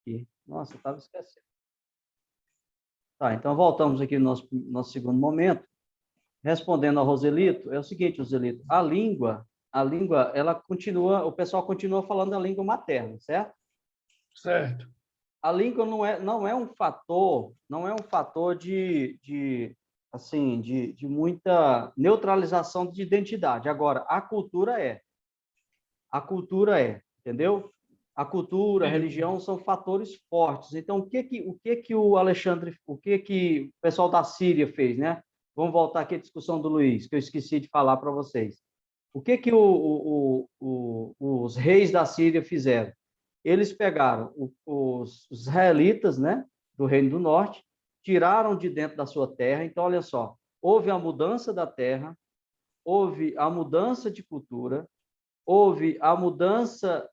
aqui. Nossa, eu estava esquecendo. Tá, então voltamos aqui no nosso segundo momento. Respondendo ao Roselito, é o seguinte, Roselito, a língua, ela continua, o pessoal continua falando a língua materna, certo? Certo. A língua não é um fator assim, de muita neutralização de identidade. Agora, a cultura é, entendeu? A cultura, a religião são fatores fortes. Então, o que o Alexandre, o que o pessoal da Síria fez, né? Vamos voltar aqui à discussão do Luiz, que eu esqueci de falar para vocês. O que os reis da Síria fizeram? Eles pegaram os israelitas, né, do Reino do Norte, tiraram de dentro da sua terra. Então, olha só, houve a mudança da terra, houve a mudança de cultura, houve a mudança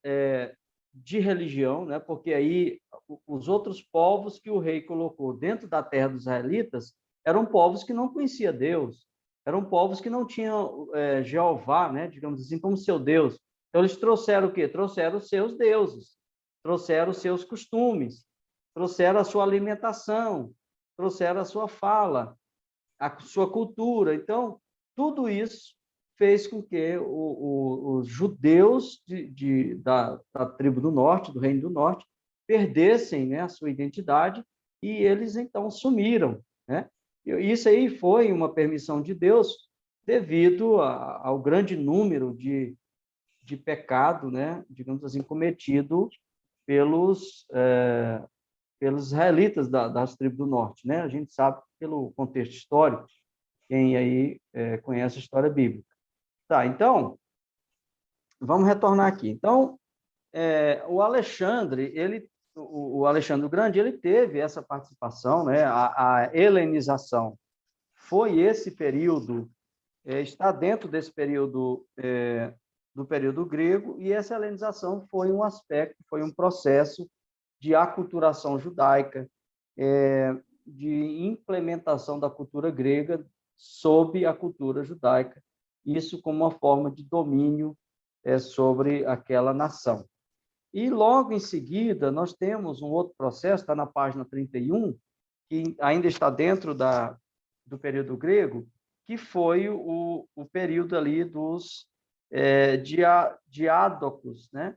de religião, né? Porque aí os outros povos que o rei colocou dentro da terra dos israelitas eram povos que não conheciam Deus, eram povos que não tinham Jeová, né? Digamos assim, como seu Deus. Então, eles trouxeram o quê? Trouxeram os seus deuses, trouxeram os seus costumes, trouxeram a sua alimentação, trouxeram a sua fala, a sua cultura. Então, tudo isso fez com que os judeus da tribo do norte, do reino do norte, perdessem, né, a sua identidade e eles então sumiram, né? Isso aí foi uma permissão de Deus devido ao grande número de pecado, né, digamos assim, cometido pelos israelitas das tribos do norte, né? A gente sabe pelo contexto histórico, quem aí conhece a história bíblica. Tá, então, vamos retornar aqui. Então, o Alexandre, o Alexandre o Grande, ele teve essa participação, né? A helenização foi esse período, está dentro desse período, do período grego, e essa helenização foi um aspecto, foi um processo de aculturação judaica, de implementação da cultura grega sob a cultura judaica, isso como uma forma de domínio sobre aquela nação. E logo em seguida, nós temos um outro processo, está na página 31, que ainda está dentro do período grego, que foi o período ali dos diádocos, né?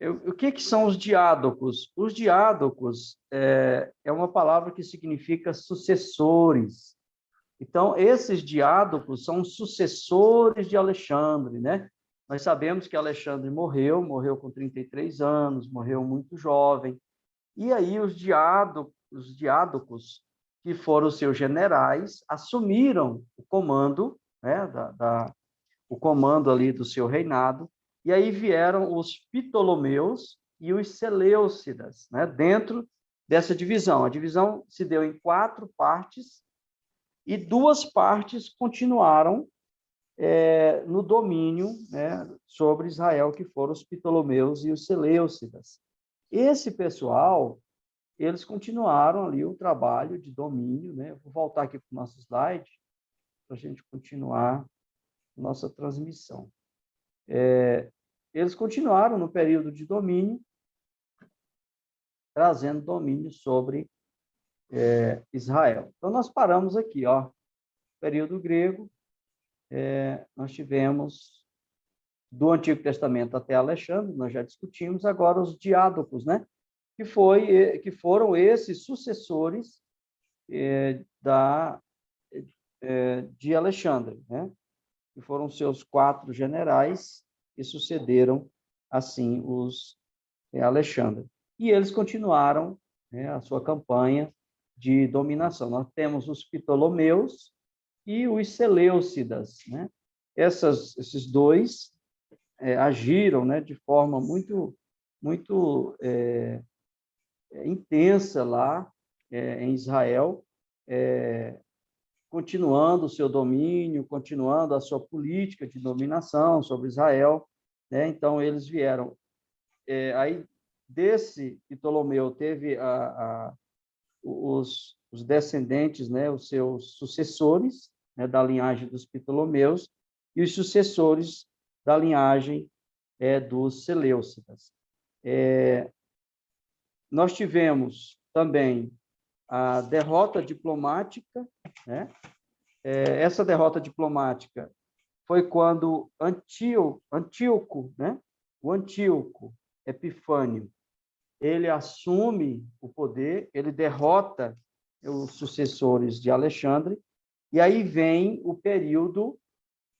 O que são os diádocos? Os diádocos é uma palavra que significa sucessores. Então, esses diádocos são sucessores de Alexandre, né? Nós sabemos que Alexandre morreu com 33 anos, morreu muito jovem. E aí os diádocos, que foram os seus generais, assumiram o comando, né, o comando ali do seu reinado, e aí vieram os Ptolomeus e os Seleucidas, né, dentro dessa divisão. A divisão se deu em 4 partes, e 2 partes continuaram no domínio, né, sobre Israel, que foram os Ptolomeus e os Seleucidas. Esse pessoal, eles continuaram ali o trabalho de domínio, né? Vou voltar aqui para o nosso slide, para a gente continuar nossa transmissão. Eles continuaram no período de domínio, trazendo domínio sobre Israel. Então, nós paramos aqui, ó, período grego, nós tivemos do Antigo Testamento até Alexandre, nós já discutimos, agora os diádocos, né? Que foram esses sucessores de Alexandre, né? Que foram seus 4 generais que sucederam, assim, os Alexandre. E eles continuaram, né, a sua campanha de dominação. Nós temos os Ptolomeus e os Seleucidas, né? Esses dois agiram, né, de forma muito intensa lá em Israel, continuando o seu domínio, continuando a sua política de dominação sobre Israel, né? Então, eles vieram. Aí, desse Ptolomeu, teve os descendentes, né, os seus sucessores, né, da linhagem dos Ptolomeus, e os sucessores da linhagem dos Seleucidas. nós tivemos também a derrota diplomática, né? Essa derrota diplomática foi quando Antíoco, né? O Antíoco Epifânio, ele assume o poder, ele derrota os sucessores de Alexandre, e aí vem o período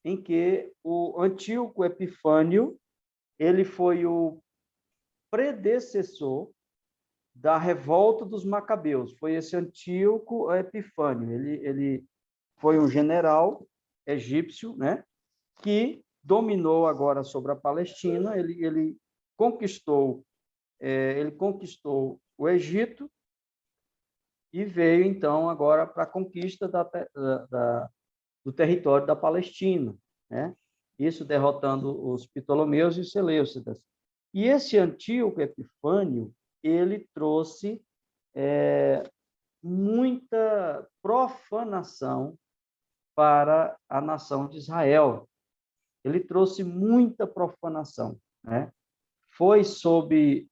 em que o Antíoco Epifânio, ele foi o predecessor da revolta dos Macabeus. Foi esse Antíoco Epifânio. Ele foi um general egípcio, né, que dominou agora sobre a Palestina. Ele conquistou o Egito e veio, então, agora para a conquista do território da Palestina, né? Isso derrotando os Ptolomeus e os Seleucidas. E esse Antíoco Epifânio, ele trouxe muita profanação para a nação de Israel. Ele trouxe muita profanação, né? Foi sob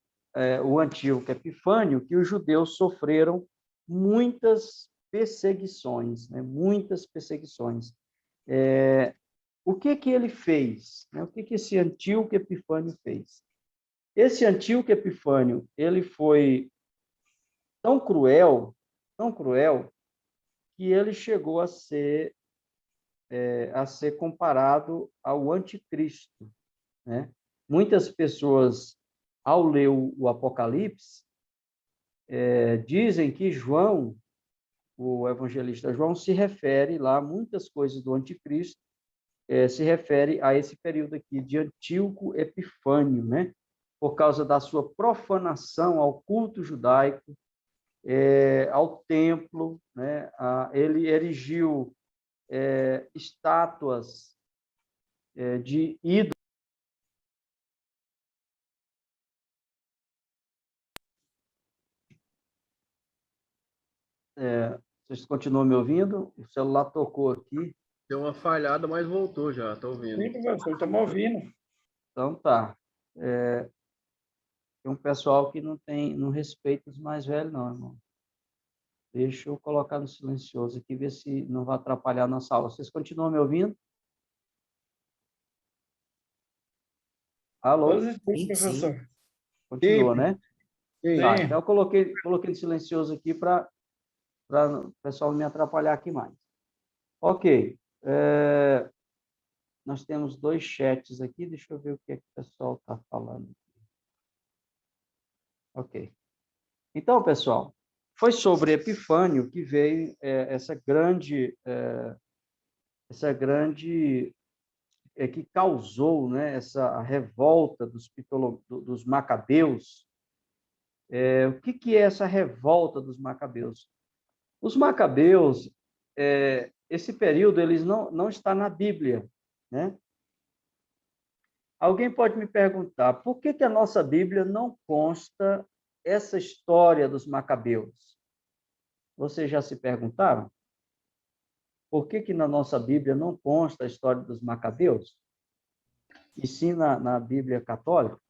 o Antíoco Epifânio que os judeus sofreram muitas perseguições, né? Muitas perseguições. O que ele fez? Né? O que esse Antíoco Epifânio fez? Esse Antíoco Epifânio, ele foi tão cruel, que ele chegou a ser comparado ao anticristo, né? Muitas pessoas, ao ler o Apocalipse, dizem que João, o evangelista João, se refere lá, muitas coisas do anticristo, se refere a esse período aqui de Antíoco Epifânio, né? Por causa da sua profanação ao culto judaico, ao templo, né? Ele erigiu estátuas de ídolos. Vocês continuam me ouvindo? O celular tocou aqui. Deu uma falhada, mas voltou já, tá ouvindo. Sim, professor, estamos ouvindo. Então tá. Tem um pessoal que não respeita os mais velhos, não, irmão. Deixa eu colocar no silencioso aqui, ver se não vai atrapalhar a nossa aula. Vocês continuam me ouvindo? Alô? Todos escutam, professor. Continua, né? Sim. Tá, então eu coloquei no silencioso aqui para o pessoal não me atrapalhar aqui mais. Ok. Nós temos 2 chats aqui, deixa eu ver o que é que o pessoal está falando. Ok. Então, pessoal, foi sobre Epifânio que veio essa grande que causou, né, essa revolta dos Macabeus. O que é essa revolta dos Macabeus? Os Macabeus, esse período, eles não está na Bíblia, né? Alguém pode me perguntar, por que a nossa Bíblia não consta essa história dos Macabeus? Vocês já se perguntaram? Por que na nossa Bíblia não consta a história dos Macabeus? E sim na Bíblia católica?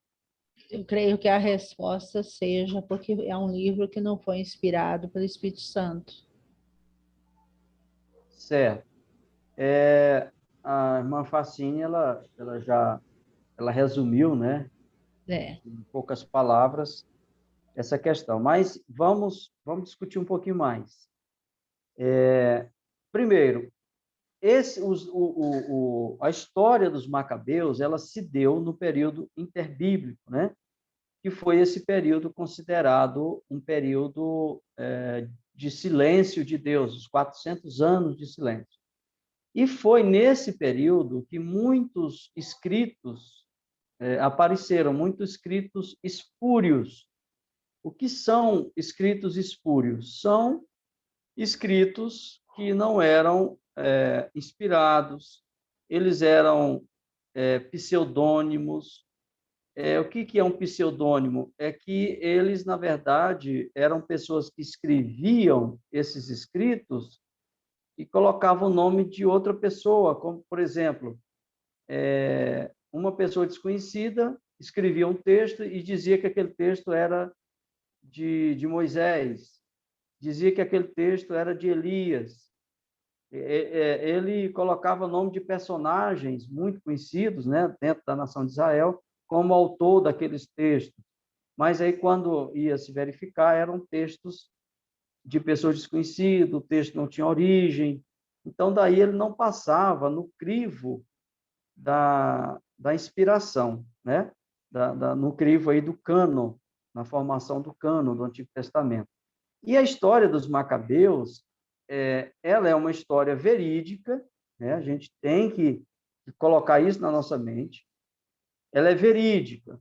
Eu creio que a resposta seja porque é um livro que não foi inspirado pelo Espírito Santo. Certo. A irmã Facine, ela resumiu, né, em poucas palavras, essa questão. Mas vamos discutir um pouquinho mais. Primeiro, a história dos Macabeus, ela se deu no período interbíblico, né? Que foi esse período considerado um período de silêncio de Deus, os 400 anos de silêncio. E foi nesse período que muitos escritos apareceram, muitos escritos espúrios. O que são escritos espúrios? São escritos que não eram inspirados, eles eram pseudônimos. O que é um pseudônimo? É que eles, na verdade, eram pessoas que escreviam esses escritos e colocavam o nome de outra pessoa, como, por exemplo, uma pessoa desconhecida escrevia um texto e dizia que aquele texto era de Moisés, dizia que aquele texto era de Elias. Ele colocava o nome de personagens muito conhecidos, né, dentro da nação de Israel, como autor daqueles textos. Mas aí, quando ia se verificar, eram textos de pessoas desconhecidas, o texto não tinha origem. Então, daí ele não passava no crivo da inspiração, né? No crivo aí do cânon, na formação do cânon do Antigo Testamento. E a história dos Macabeus, ela é uma história verídica, né? A gente tem que colocar isso na nossa mente. Ela é verídica.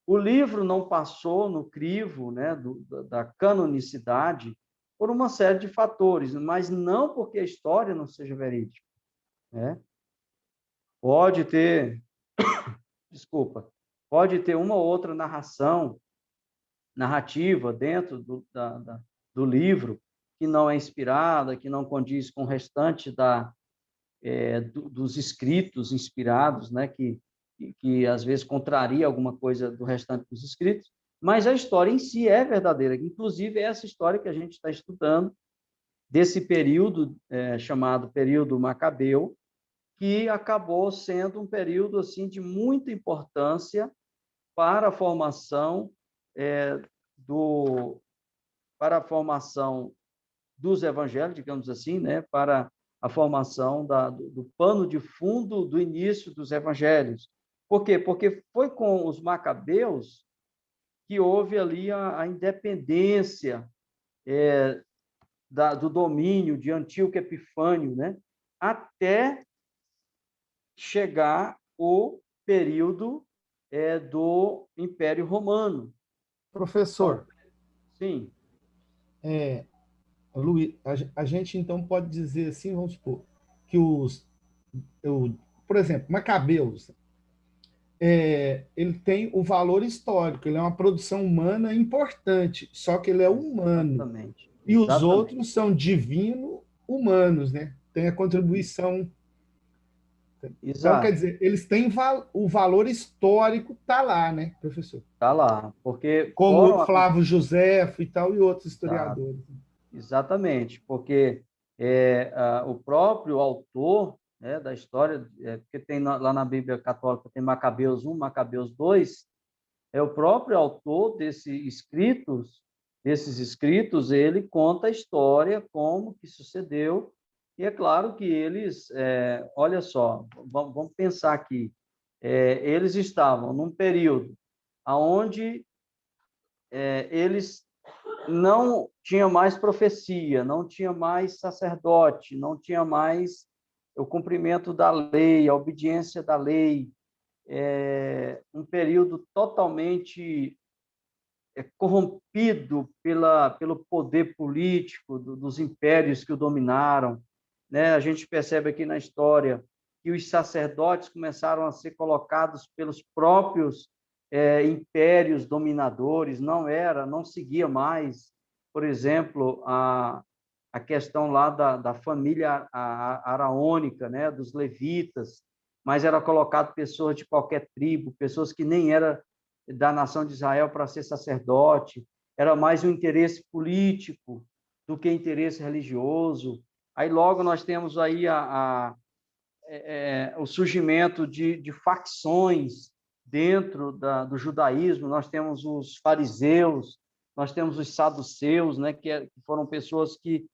O livro não passou no crivo, né, da canonicidade por uma série de fatores, mas não porque a história não seja verídica, né? Pode ter, desculpa, pode ter uma ou outra narrativa dentro do livro que não é inspirada, que não condiz com o restante dos escritos inspirados, né, que às vezes contraria alguma coisa do restante dos escritos, mas a história em si é verdadeira. Inclusive, essa história que a gente está estudando, desse período chamado período Macabeu, que acabou sendo um período assim de muita importância para a formação para a formação dos evangelhos, digamos assim, né, para a formação do pano de fundo do início dos evangelhos. Por quê? Porque foi com os Macabeus que houve ali a independência do domínio de Antíoco Epifânio, né, até chegar o período do Império Romano. Professor, Sim. Luiz, a gente então pode dizer assim, vamos supor, que por exemplo, Macabeus, ele tem o valor histórico, ele é uma produção humana importante, só que ele é humano. Exatamente. E os outros são divino-humanos, né? Tem a contribuição. Então, Exato. quer dizer, eles têm o valor histórico, tá lá, né, professor? Está lá, porque como Flávio Josefo e tal, e outros historiadores. Exatamente, porque o próprio autor, né, da história, porque tem lá na Bíblia Católica, tem Macabeus 1, Macabeus 2, é o próprio autor desses escritos, ele conta a história, como que sucedeu, e é claro que eles, olha só, vamos pensar aqui, eles estavam num período onde eles não tinham mais profecia, não tinha mais sacerdote, não tinha mais o cumprimento da lei, a obediência da lei, um período totalmente corrompido pelo poder político dos impérios que o dominaram, né? A gente percebe aqui na história que os sacerdotes começaram a ser colocados pelos próprios impérios dominadores, não seguia mais, por exemplo, a questão lá da família araônica, né, dos levitas, mas era colocado pessoas de qualquer tribo, pessoas que nem eram da nação de Israel para ser sacerdote, era mais um interesse político do que interesse religioso. Aí logo nós temos aí o surgimento de facções dentro do judaísmo. Nós temos os fariseus, nós temos os saduceus, né, que foram pessoas que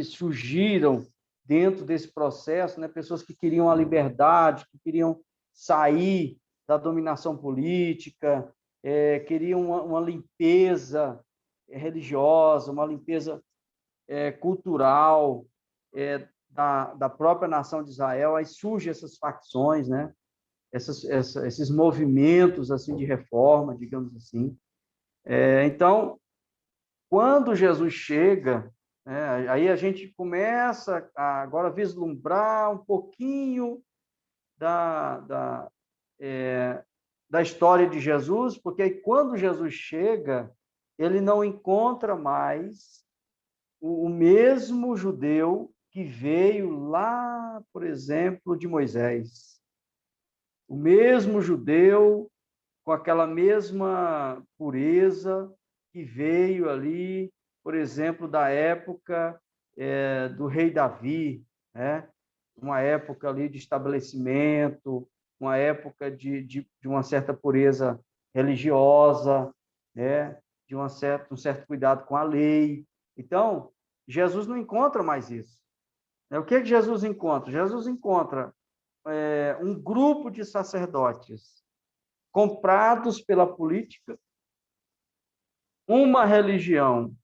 surgiram dentro desse processo, né, pessoas que queriam a liberdade, que queriam sair da dominação política, queriam uma limpeza religiosa, uma limpeza cultural da própria nação de Israel. Aí surgem essas facções, né? Esses movimentos assim de reforma, digamos assim. Então, quando Jesus chega, né, aí a gente começa agora a vislumbrar um pouquinho da história de Jesus, porque aí, quando Jesus chega, ele não encontra mais o mesmo judeu que veio lá, por exemplo, de Moisés. O mesmo judeu com aquela mesma pureza que veio ali, por exemplo, da época do rei Davi, né? Uma época ali de estabelecimento, uma época de uma certa pureza religiosa, né? De um certo cuidado com a lei. Então, Jesus não encontra mais isso. O que Jesus encontra? Jesus encontra um grupo de sacerdotes comprados pela política, uma religião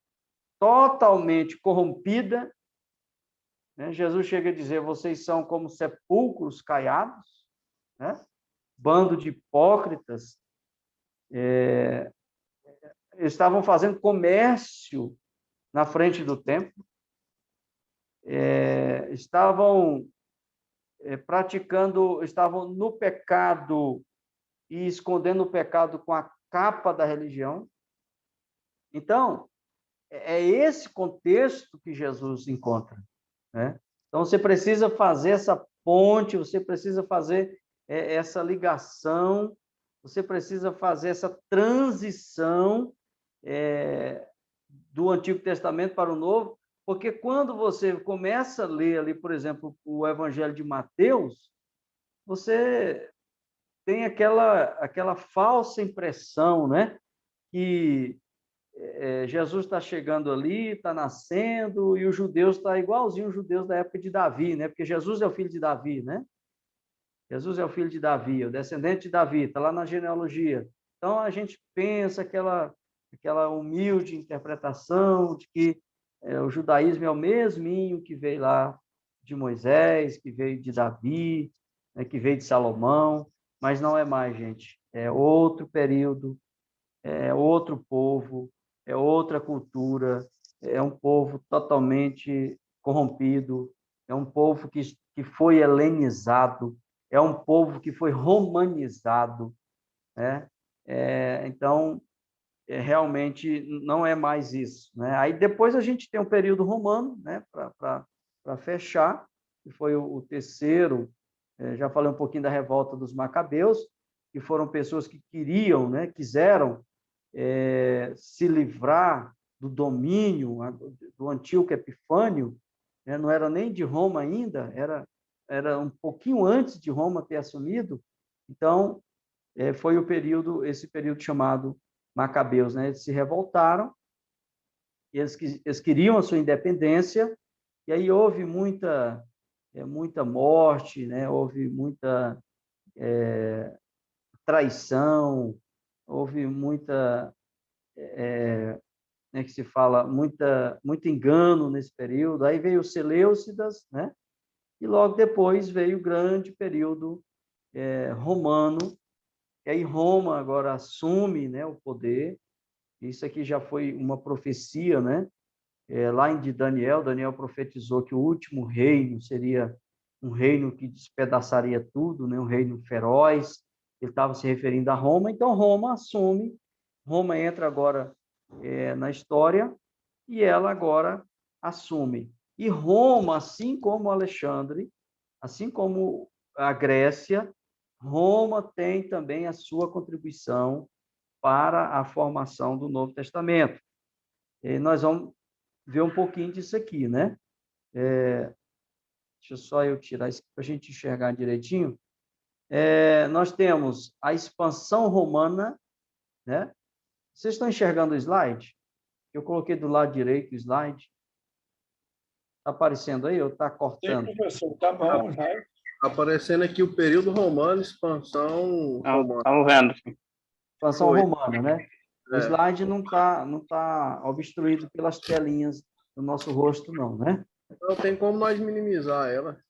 totalmente corrompida, né? Jesus chega a dizer: vocês são como sepulcros caiados, né? Bando de hipócritas, estavam fazendo comércio na frente do templo, estavam praticando, estavam no pecado e escondendo o pecado com a capa da religião. Então, é esse contexto que Jesus encontra, né? Então, você precisa fazer essa ponte, você precisa fazer essa ligação, você precisa fazer essa transição do Antigo Testamento para o Novo, porque quando você começa a ler ali, por exemplo, o Evangelho de Mateus, você tem aquela falsa impressão, né? Que Jesus está chegando ali, está nascendo, e os judeus estão igualzinho os judeus da época de Davi, né? Porque Jesus é o filho de Davi, né? Jesus é o filho de Davi, o descendente de Davi, está lá na genealogia. Então, a gente pensa aquela humilde interpretação de que o judaísmo é o mesminho que veio lá de Moisés, que veio de Davi, né, que veio de Salomão, mas não é mais, gente. É outro período, é outro povo, é outra cultura, é um povo totalmente corrompido, é um povo que foi helenizado, é um povo que foi romanizado, né? Então, realmente não é mais isso, né? Aí depois a gente tem um período romano, né? Para fechar, que foi o terceiro. Já falei um pouquinho da revolta dos Macabeus, que foram pessoas que queriam, né? Quiseram se livrar do domínio do Antíoco Epifânio, né? Não era nem de Roma ainda, era um pouquinho antes de Roma ter assumido. Então, foi esse período chamado Macabeus, né? Eles se revoltaram, eles queriam a sua independência, e aí houve muita morte, né? Houve muita traição, houve muita, que se fala, muito engano nesse período. Aí veio o Seleucidas, né? E logo depois veio o grande período romano, e aí Roma agora assume, né, o poder. Isso aqui já foi uma profecia, né? Lá em Daniel profetizou que o último reino seria um reino que despedaçaria tudo, né? Um reino feroz. Ele estava se referindo a Roma, então Roma assume, Roma entra agora na história, e ela agora assume. E Roma, assim como Alexandre, assim como a Grécia, Roma tem também a sua contribuição para a formação do Novo Testamento. E nós vamos ver um pouquinho disso aqui, né? Deixa só eu tirar isso para a gente enxergar direitinho. Nós temos a expansão romana, né? Vocês estão enxergando o slide? Eu coloquei do lado direito o slide. Está aparecendo aí ou está Sim, cortando? professor, tá bom, já. Aparecendo aqui o período romano, expansão romana. Estamos vendo. Expansão Foi. romana, né? O É. slide não tá obstruído pelas telinhas do nosso rosto, não, né? Não tem como nós minimizar ela.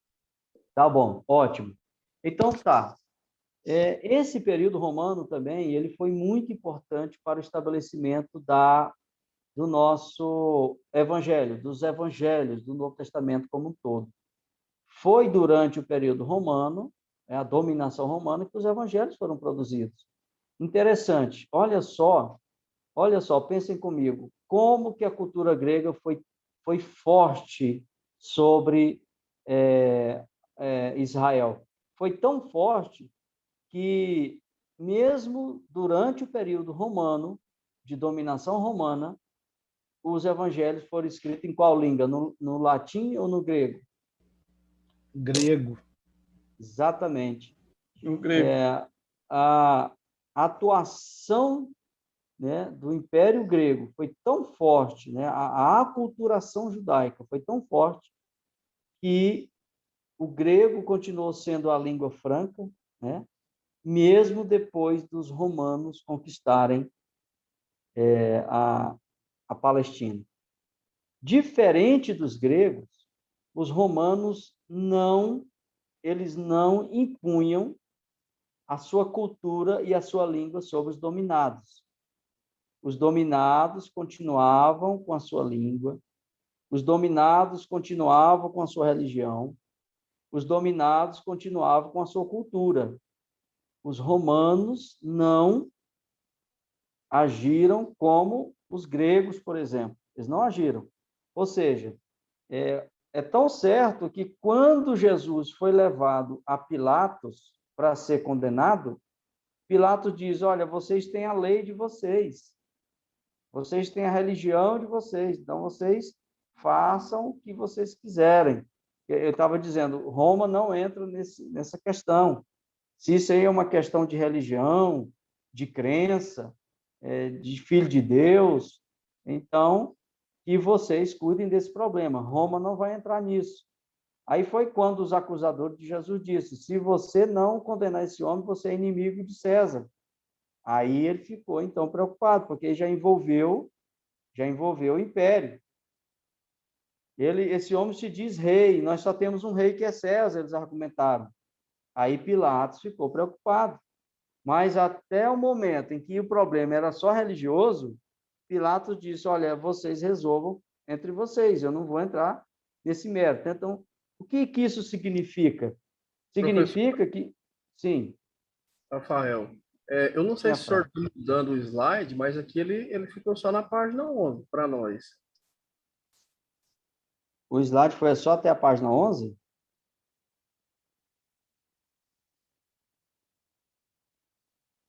Tá bom, ótimo. Então, tá. Esse período romano também, ele foi muito importante para o estabelecimento do nosso evangelho, dos evangelhos do Novo Testamento como um todo. Foi durante o período romano, a dominação romana, que os evangelhos foram produzidos. Interessante. Olha só, pensem comigo, como que a cultura grega foi forte sobre Israel. Foi tão forte que, mesmo durante o período romano, de dominação romana, os evangelhos foram escritos em qual língua? No latim ou no grego? Grego. Exatamente. No grego. A atuação, né, do Império Grego foi tão forte, né, a aculturação judaica foi tão forte que o grego continuou sendo a língua franca, né, mesmo depois dos romanos conquistarem a Palestina. Diferente dos gregos, os romanos eles não impunham a sua cultura e a sua língua sobre os dominados. Os dominados continuavam com a sua língua, os dominados continuavam com a sua religião, os dominados continuavam com a sua cultura. Os romanos não agiram como os gregos, por exemplo. Eles não agiram. Ou seja, é tão certo que quando Jesus foi levado a Pilatos para ser condenado, Pilatos diz, olha, vocês têm a lei de vocês, vocês têm a religião de vocês, então vocês façam o que vocês quiserem. Eu estava dizendo, Roma não entra nessa questão. Se isso aí é uma questão de religião, de crença, de filho de Deus, então, que vocês cuidem desse problema. Roma não vai entrar nisso. Aí foi quando os acusadores de Jesus disseram, se você não condenar esse homem, você é inimigo de César. Aí ele ficou, então, preocupado, porque já envolveu o império. Esse homem se diz rei, nós só temos um rei que é César, eles argumentaram. Aí Pilatos ficou preocupado. Mas até o momento em que o problema era só religioso, Pilatos disse, olha, vocês resolvam entre vocês, eu não vou entrar nesse mérito. Então, o que isso significa? Significa que... Sim. Rafael, eu não sei se o senhor está mudando o slide, mas aqui ele ficou só na página 11 para nós. O slide foi só até a página 11?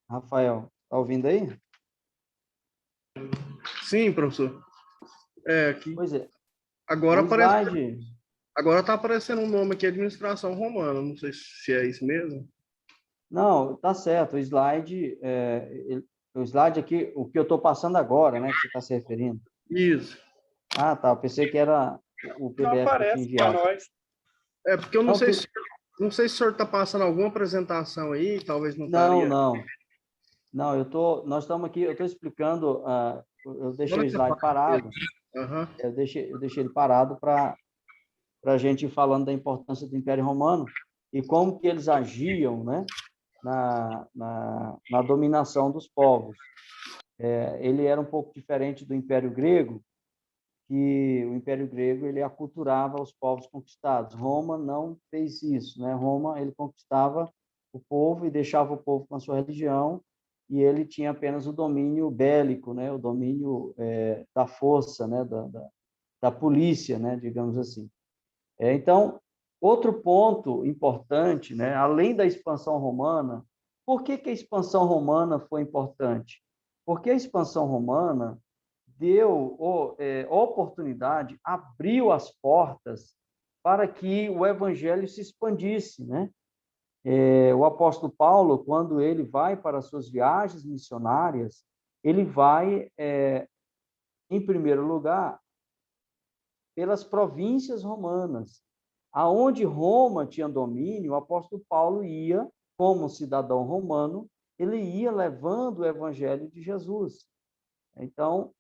Rafael, está ouvindo aí? Sim, professor. Aqui. Pois é. Agora o aparece... slide... Agora está aparecendo um nome aqui, Administração Romana. Não sei se é isso mesmo. Não, tá certo. O slide aqui, o que eu estou passando agora, né, que você está se referindo. Isso. Ah, tá. Eu pensei que era o Não PDF que eu tinha aparece para enviado. nós. Porque eu não sei se o senhor está passando alguma apresentação aí, talvez não estaria. Não, nós estamos aqui, eu estou explicando, eu deixei o slide parado. Uhum. Eu deixei ele parado para a gente ir falando da importância do Império Romano e como que eles agiam, né, na dominação dos povos. Ele era um pouco diferente do Império Grego, que o Império Grego ele aculturava os povos conquistados. Roma não fez isso, né? Roma ele conquistava o povo e deixava o povo com a sua religião, e ele tinha apenas o domínio bélico, né? O domínio da força, né? Da polícia, né? Digamos assim. Então, outro ponto importante, né? Além da expansão romana, por que a expansão romana foi importante? Porque a expansão romana deu oportunidade, abriu as portas para que o evangelho se expandisse, né? O apóstolo Paulo, quando ele vai para as suas viagens missionárias, ele vai, em primeiro lugar, pelas províncias romanas. Aonde Roma tinha domínio, o apóstolo Paulo ia, como cidadão romano, ele ia levando o evangelho de Jesus. Então,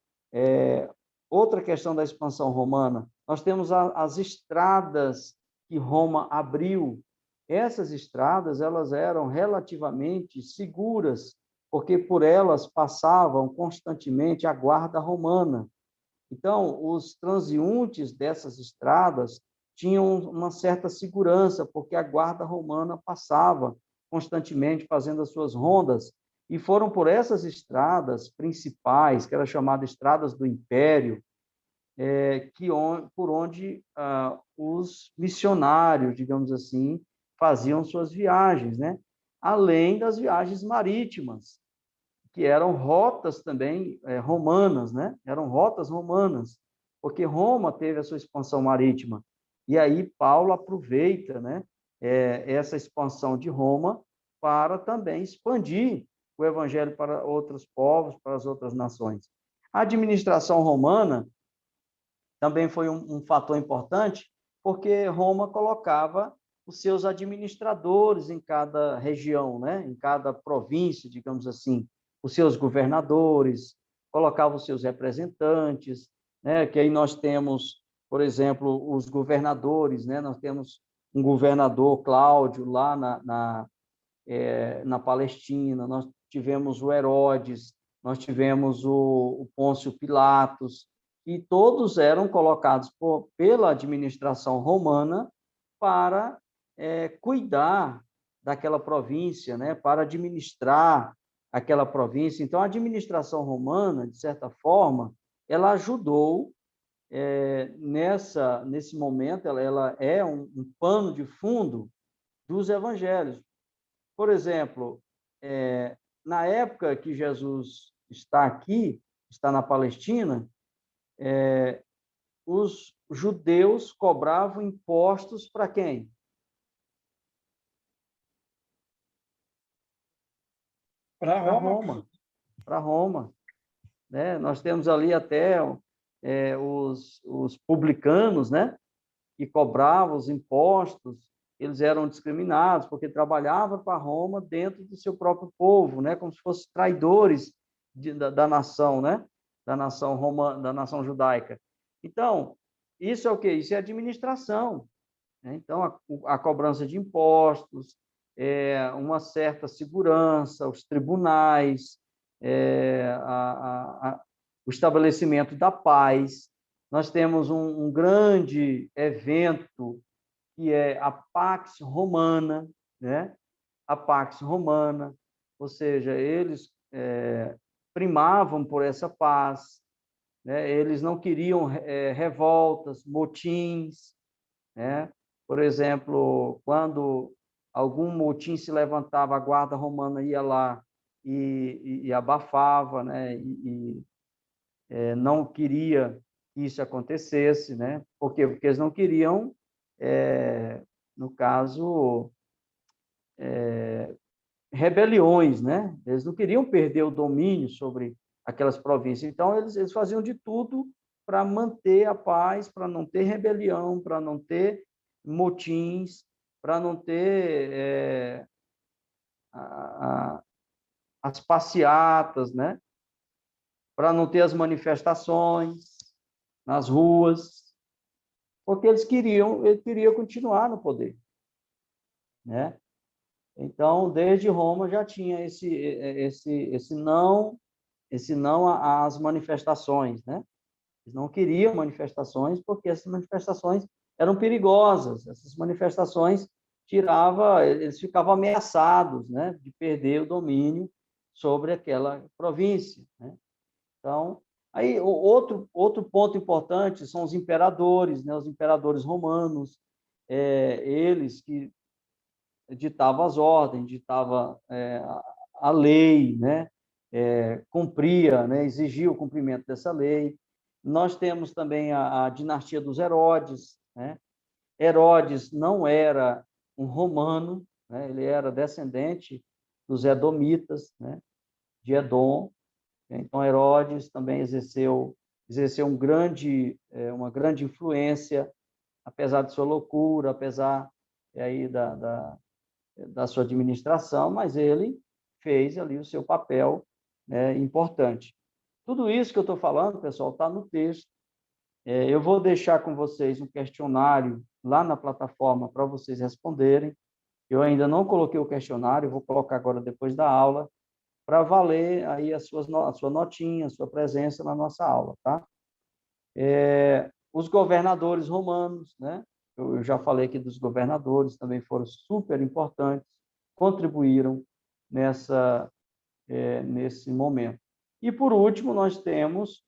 outra questão da expansão romana, nós temos as estradas que Roma abriu. Essas estradas, elas eram relativamente seguras, porque por elas passavam constantemente a guarda romana. Então, os transeuntes dessas estradas tinham uma certa segurança, porque a guarda romana passava constantemente fazendo as suas rondas, e foram por essas estradas principais, que eram chamadas estradas do Império, por onde os missionários, digamos assim, faziam suas viagens, né? Além das viagens marítimas. que eram rotas também romanas, né? Eram rotas romanas, porque Roma teve a sua expansão marítima. E aí Paulo aproveita, né, essa expansão de Roma para também expandir o evangelho para outros povos, para as outras nações. A administração romana também foi um fator importante, porque Roma colocava os seus administradores em cada região, né? Em cada província, digamos assim, os seus governadores, colocava os seus representantes, né? Que aí nós temos, por exemplo, os governadores, né? Nós temos um governador, Cláudio, lá na Palestina, nós tivemos o Herodes, nós tivemos o Pôncio Pilatos, e todos eram colocados pela administração romana para cuidar daquela província, né, para administrar aquela província. Então, a administração romana, de certa forma, ela ajudou nesse momento, ela é um pano de fundo dos evangelhos. Por exemplo, na época que Jesus está aqui, está na Palestina, os judeus cobravam impostos para quem? Para Para Roma. Roma. Para Roma. Né? Nós temos ali até os publicanos, né? Que cobravam os impostos, eles eram discriminados porque trabalhavam para Roma dentro do seu próprio povo, né? Como se fossem traidores da nação, né? Da nação romana, da nação judaica. Então, isso é o quê? Isso é administração, né? Então, a cobrança de impostos, uma certa segurança, os tribunais, o estabelecimento da paz. Nós temos um grande evento que é a Pax Romana, né? A Pax Romana, ou seja, eles primavam por essa paz, né? Eles não queriam revoltas, motins, né? Por exemplo, quando algum motim se levantava, a guarda romana ia lá e abafava, né? Não queria que isso acontecesse, né? Por quê? Porque eles não queriam, no caso, rebeliões, né? Eles não queriam perder o domínio sobre aquelas províncias. Então, eles faziam de tudo para manter a paz, para não ter rebelião, para não ter motins, para não ter as passeatas, né? Para não ter as manifestações nas ruas, porque eles queriam continuar no poder, né? Então, desde Roma já tinha esse não às manifestações, né? Eles não queriam manifestações porque essas manifestações eram perigosas. Essas manifestações eles ficavam ameaçados, né, de perder o domínio sobre aquela província, né? Então, aí outro ponto importante são os imperadores, né? Os imperadores romanos, eles que ditavam as ordens, ditavam a lei, né? Cumpria, né? Exigia o cumprimento dessa lei. Nós temos também a dinastia dos Herodes, né? Herodes não era um romano, né? Ele era descendente dos edomitas, né? De Edom. Então, Herodes também exerceu uma grande influência, apesar de sua loucura, apesar aí da sua administração, mas ele fez ali o seu papel, né, importante. Tudo isso que eu estou falando, pessoal, está no texto. Eu vou deixar com vocês um questionário lá na plataforma para vocês responderem. Eu ainda não coloquei o questionário, vou colocar agora depois da aula, para valer aí a sua notinha, a sua presença na nossa aula, tá? Os governadores romanos, né? Eu já falei aqui dos governadores, também foram super importantes, contribuíram nesse momento. E, por último, nós temos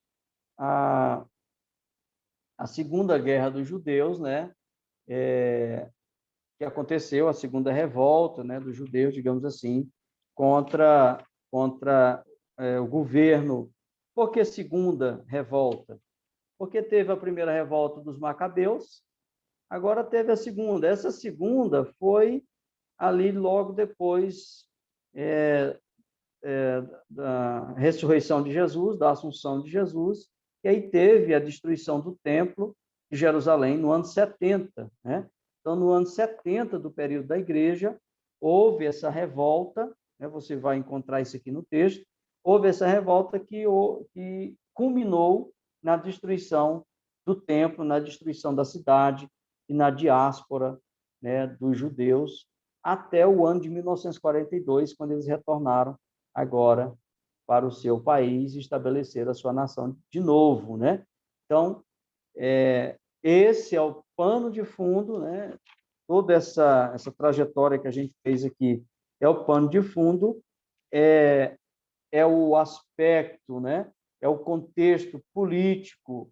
a Segunda Guerra dos Judeus, né? Que aconteceu, a segunda revolta, né, dos judeus, digamos assim, contra o governo. Por que segunda revolta? Porque teve a primeira revolta dos Macabeus, agora teve a segunda. Essa segunda foi ali logo depois da ressurreição de Jesus, da assunção de Jesus, e aí teve a destruição do templo de Jerusalém no ano 70, né? Então, no ano 70 do período da igreja, houve essa revolta, né? Você vai encontrar isso aqui no texto, houve essa revolta que culminou na destruição do templo, na destruição da cidade e na diáspora, né, dos judeus, até o ano de 1942, quando eles retornaram agora para o seu país e estabeleceram a sua nação de novo, né? Então, esse é o pano de fundo, né? Toda essa trajetória que a gente fez aqui é o pano de fundo, é o aspecto, né? É o contexto político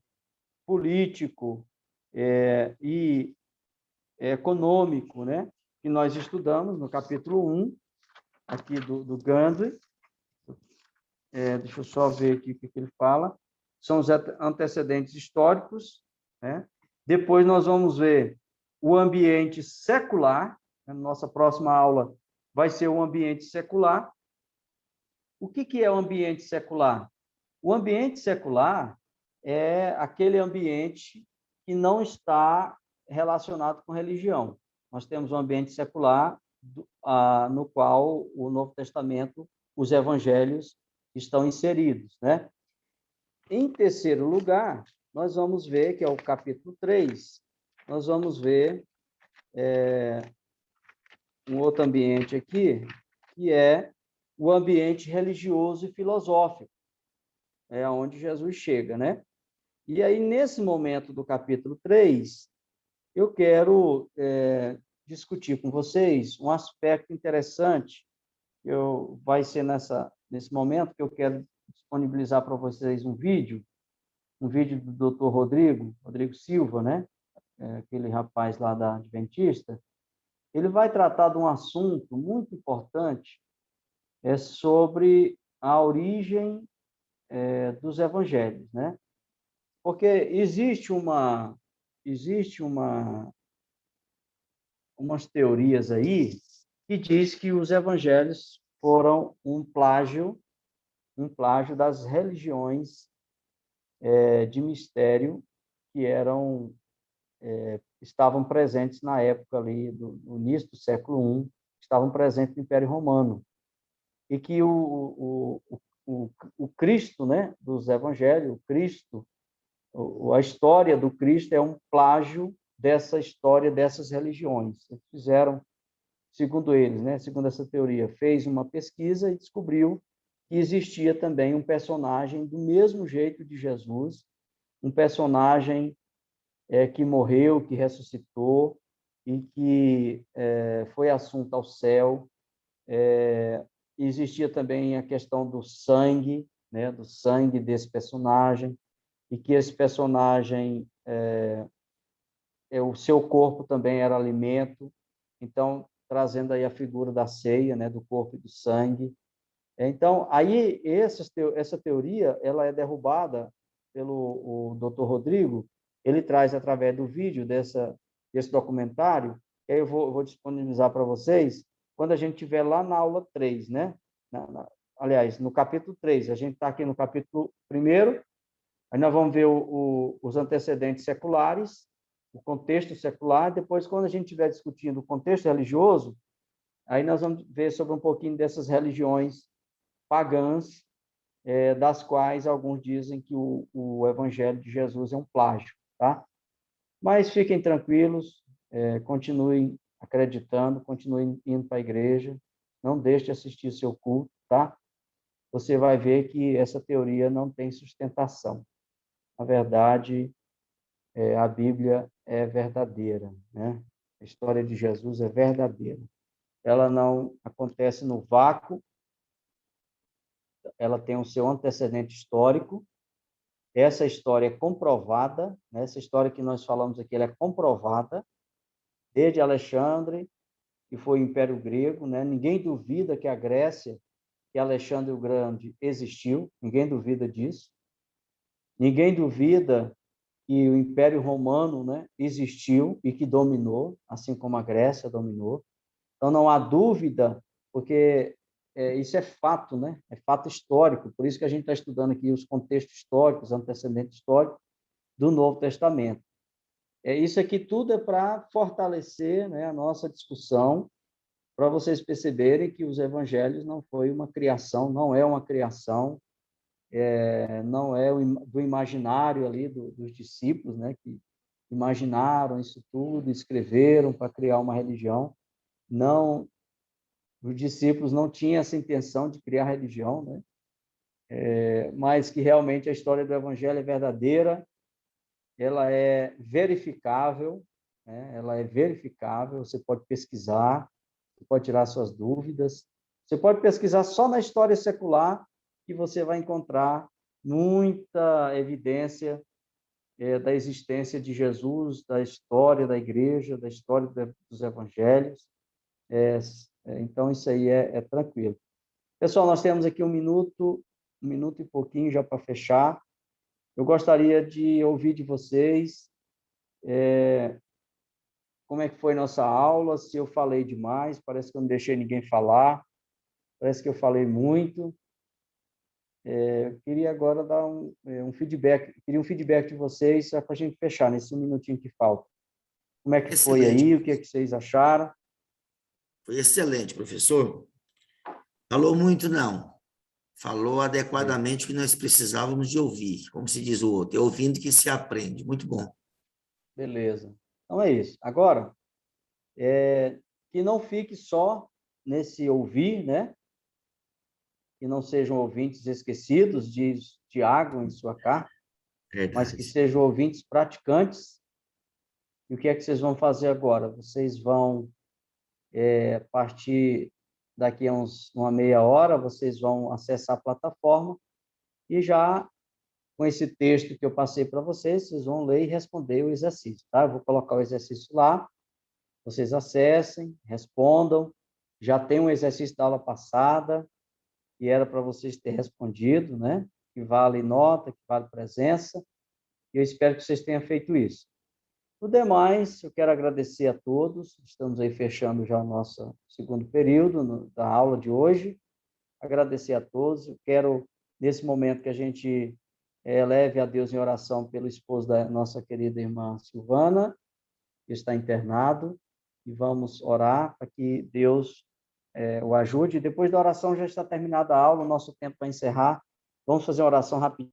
e econômico, né? Que nós estudamos no capítulo 1, aqui do Gandhi. Deixa eu só ver aqui o que ele fala. São os antecedentes históricos, né? Depois nós vamos ver o ambiente secular. Na nossa próxima aula vai ser o ambiente secular. O que é o ambiente secular? O ambiente secular é aquele ambiente que não está relacionado com religião. Nós temos um ambiente secular no qual o Novo Testamento, os evangelhos estão inseridos, né? Em terceiro lugar, nós vamos ver, que é o capítulo 3, nós vamos ver um outro ambiente aqui, que é o ambiente religioso e filosófico, é onde Jesus chega, né? E aí, nesse momento do capítulo 3, eu quero discutir com vocês um aspecto interessante, vai ser nesse momento que eu quero disponibilizar para vocês um vídeo do Dr. Rodrigo Silva, né? Aquele rapaz lá da Adventista. Ele vai tratar de um assunto muito importante, sobre a origem dos evangelhos, né? Porque existe umas teorias aí que diz que os evangelhos foram um plágio das religiões de mistério que estavam presentes na época ali no início do século I, estavam presentes no Império Romano, e que o Cristo, né, dos evangelhos, o Cristo, a história do Cristo é um plágio dessa história dessas religiões. Eles fizeram, segundo eles, né, segundo essa teoria, fez uma pesquisa e descobriu que existia também um personagem do mesmo jeito de Jesus, um personagem que morreu, que ressuscitou e que foi assunto ao céu. Existia também a questão do sangue, né, do sangue desse personagem, e que esse personagem, o seu corpo também era alimento, então, trazendo aí a figura da ceia, né, do corpo e do sangue. Então, aí, essa teoria, ela é derrubada pelo Dr. Rodrigo, ele traz através do vídeo desse documentário, que aí eu vou disponibilizar para vocês, quando a gente estiver lá na aula 3, né? Aliás, no capítulo 3, a gente está aqui no capítulo 1º, aí nós vamos ver os antecedentes seculares, o contexto secular, depois, quando a gente estiver discutindo o contexto religioso, aí nós vamos ver sobre um pouquinho dessas religiões pagãs, das quais alguns dizem que o Evangelho de Jesus é um plágio, tá? Mas fiquem tranquilos, continuem acreditando, continuem indo para a igreja, não deixe de assistir seu culto, tá? Você vai ver que essa teoria não tem sustentação. Na verdade, a Bíblia é verdadeira, né? A história de Jesus é verdadeira. Ela não acontece no vácuo, ela tem o seu antecedente histórico. Essa história é comprovada, né? Essa história que nós falamos aqui, ela é comprovada desde Alexandre, que foi o Império Grego, né? Ninguém duvida que a Grécia, que Alexandre o Grande existiu, ninguém duvida disso. Ninguém duvida que o Império Romano, né, existiu e que dominou, assim como a Grécia dominou. Então, não há dúvida, porque isso é fato, né? É fato histórico. Por isso que a gente está estudando aqui os contextos históricos, antecedentes históricos do Novo Testamento. Isso aqui tudo é para fortalecer, né, a nossa discussão, para vocês perceberem que os evangelhos não foi uma criação, não é uma criação, não é do imaginário ali dos discípulos, né, que imaginaram isso tudo, escreveram para criar uma religião. Não, os discípulos não tinham essa intenção de criar religião, né? Mas que realmente a história do evangelho é verdadeira, ela é verificável, né? Ela é verificável, você pode pesquisar, você pode tirar suas dúvidas, você pode pesquisar só na história secular que você vai encontrar muita evidência da existência de Jesus, da história da igreja, da história dos evangelhos. Então, isso aí é tranquilo. Pessoal, nós temos aqui um minuto e pouquinho já para fechar. Eu gostaria de ouvir de vocês como é que foi nossa aula, se eu falei demais, parece que eu não deixei ninguém falar, parece que eu falei muito. Eu queria agora dar um feedback, queria um feedback de vocês, só para a gente fechar nesse minutinho que falta. Como é que foi aí, o que é que vocês acharam? Foi excelente, professor. Falou muito, não. Falou adequadamente o que nós precisávamos de ouvir, como se diz o outro, é ouvindo que se aprende. Muito bom. Beleza. Então é isso. Agora, que não fique só nesse ouvir, né? Que não sejam ouvintes esquecidos, diz Tiago em sua carta, mas que sejam ouvintes praticantes. E o que é que vocês vão fazer agora? Vocês vão, a partir daqui a uma meia hora, vocês vão acessar a plataforma e já, com esse texto que eu passei para vocês, vocês vão ler e responder o exercício, tá? Eu vou colocar o exercício lá, vocês acessem, respondam. Já tem um exercício da aula passada, que era para vocês terem respondido, né? Que vale nota, que vale presença. E eu espero que vocês tenham feito isso. No demais, eu quero agradecer a todos. Estamos aí fechando já o nosso segundo período da aula de hoje. Agradecer a todos. Eu quero, nesse momento, que a gente leve a Deus em oração pelo esposo da nossa querida irmã Silvana, que está internado, e vamos orar para que Deus o ajude. Depois da oração já está terminada a aula, o nosso tempo para encerrar. Vamos fazer uma oração rapidinho.